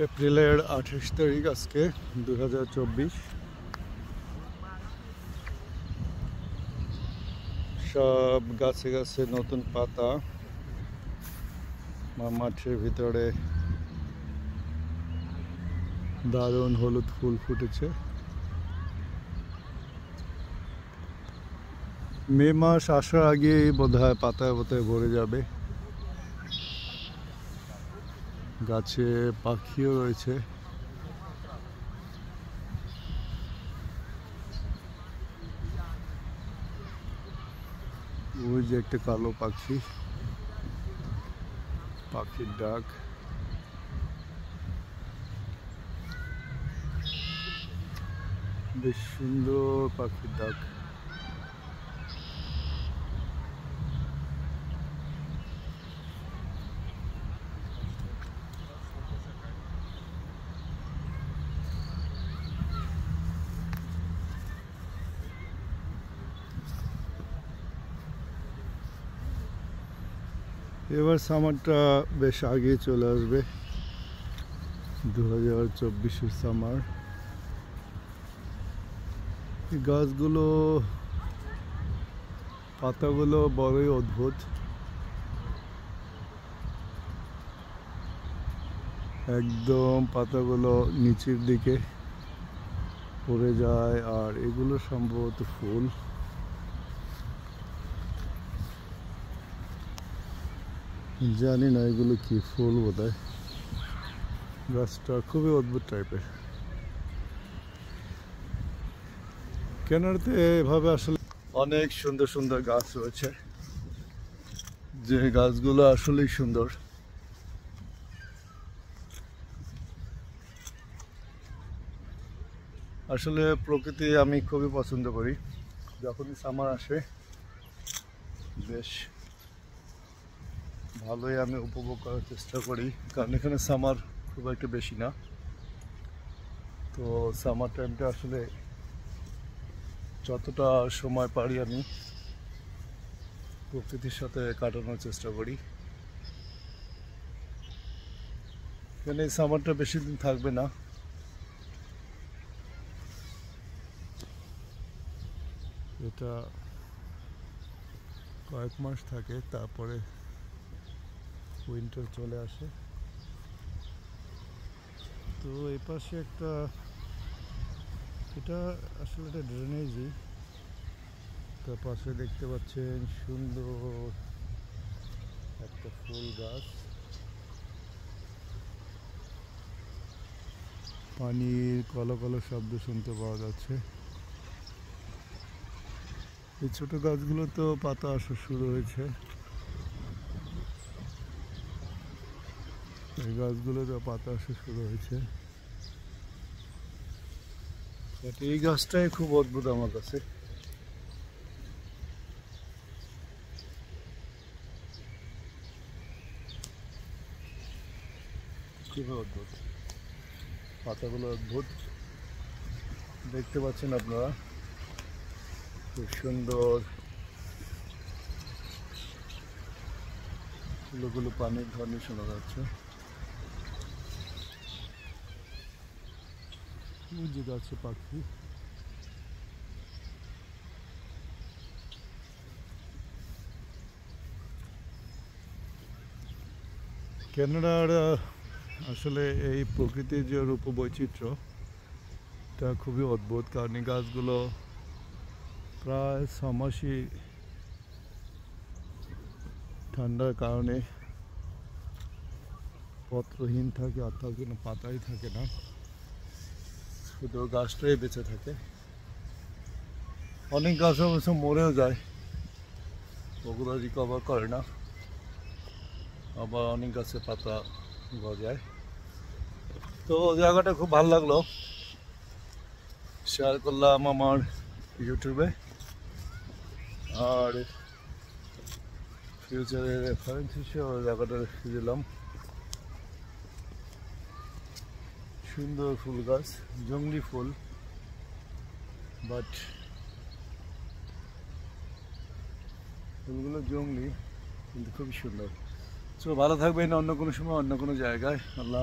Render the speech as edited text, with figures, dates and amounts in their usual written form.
এপ্রিলের 28 তারিখ আজকে 2024। সব গাছে গাছে নতুন পাতা, মাঠের ভিতরে দারুণ হলুদ ফুল ফুটেছে। মে মাস আসার আগেই বোধহয় পাতায় পাতায় ভরে যাবে। গাছে পাখিও রয়েছে। ওই যে একটা কালো পাখি, পাখির ডাক। বেশ সুন্দর পাখির ডাক। এবার সামারটা বেশ আগে চলে আসবে, 2024-এর সামার। এই গাছগুলো, পাতাগুলো বড়ই অদ্ভুত। একদম পাতাগুলো নিচের দিকে পড়ে যায়, আর এগুলো সম্ভবত ফুল। জানি না এগুলো কি ফুল, বোধহয়। গাছটা খুবই অদ্ভুত টাইপের। কেনারতে এভাবে আসলে অনেক সুন্দর সুন্দর গাছ রয়েছে, যে গাছগুলো আসলেই সুন্দর। আসলে প্রকৃতি আমি খুবই পছন্দ করি। যখনই সামার আসে বেশ ভালোই আমি উপভোগ করার চেষ্টা করি, কারণ এখানে সামার খুব একটা বেশি না। তো সামার টাইমটা আসলে যতটা সময় পারি আমি প্রকৃতির সাথে কাটানোর চেষ্টা করি। এখানে সামারটা বেশি দিন থাকবে না, এটা কয়েক মাস থাকে, তারপরে উইন্টার চলে আসে। তো এই পাশে একটা, এটা আসলে একটা ড্রেনেজই। তার পাশে দেখতে পাচ্ছেন সুন্দর একটা ফুল গাছ, পানির কলকল শব্দ শুনতে পাওয়া যাচ্ছে। এই ছোট গাছগুলো তো পাতা আসা শুরু হয়েছে। এই গাছগুলোতে পাতা আসা শুরু হয়েছে। এই গাছটাই খুব অদ্ভুত আমার কাছে। খুবই অদ্ভুত, পাতাগুলো অদ্ভুত। দেখতে পাচ্ছেন আপনারা, খুব সুন্দর ফুলগুলো, পানির ধ্বনি শোনা যাচ্ছে। যে গাছে পাখি, কানাডার আসলে এই প্রকৃতির যে রূপ বৈচিত্র্য, এটা খুবই অদ্ভুত। কারণ এই গাছগুলো প্রায় 6 মাসই ঠান্ডার কারণে পত্রহীন থাকে, অর্থাৎ কোনো পাতাই থাকে না, শুধু গাছটাই বেঁচে থাকে। অনেক গাছ অবশ্য মরেও যায়, ওগুলো রিকভার করে না। আবার অনেক গাছে পাতা গজায়। তো জায়গাটা খুব ভালো লাগলো, শেয়ার করলাম আমার ইউটিউবে, আর ফিউচারে রেফারেন্স হিসেবে ওই জায়গাটা রেখে দিলাম। সুন্দর ফুল গাছ, জংলি ফুল, বাট ফুলগুলো জংলি কিন্তু খুবই সুন্দর। তো ভালো থাকবেন, অন্য কোনো সময় অন্য কোনো জায়গায়। আল্লাহ।